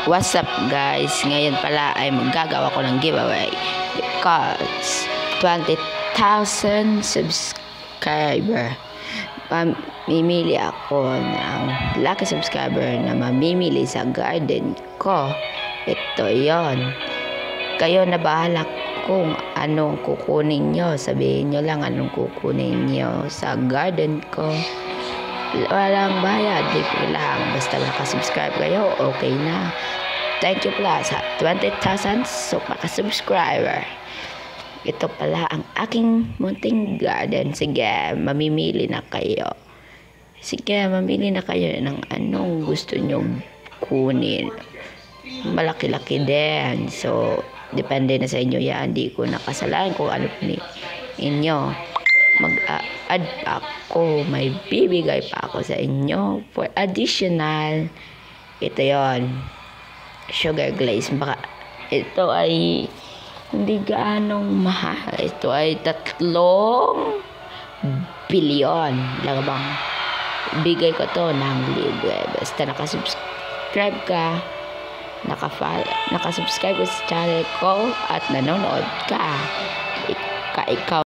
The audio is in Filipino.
What's up guys? Ngayon pala ay maggagawa ko ng giveaway because 20,000 subscriber. Mamimili ako ng lucky subscriber na mamimili sa garden ko. Ito yon. Kayo na bahala kung anong kukunin nyo. Sabihin nyo lang anong kukunin nyo sa garden ko. Walang bayad, libre lang. Basta nakasubscribe kayo, okay na. Thank you pala sa 20,000 subscriber. Ito pala ang aking munting garden. Sige, mamimili na kayo. Sige, mamili na kayo ng anong gusto nyo kunin. Malaki-laki din. So, depende na sa inyo yan. Hindi ko nakasalaan kung ano inyo. Mag-add pa ako, may bibigay pa ako sa inyo for additional. Ito yon, sugar glaze. Baka ito ay hindi gaanong mahal. Ito ay 3 billion lang bang bigay ko to ng libre. Basta nakasubscribe ka, nakasubscribe ka sa channel ko at nanonood ka, ikaw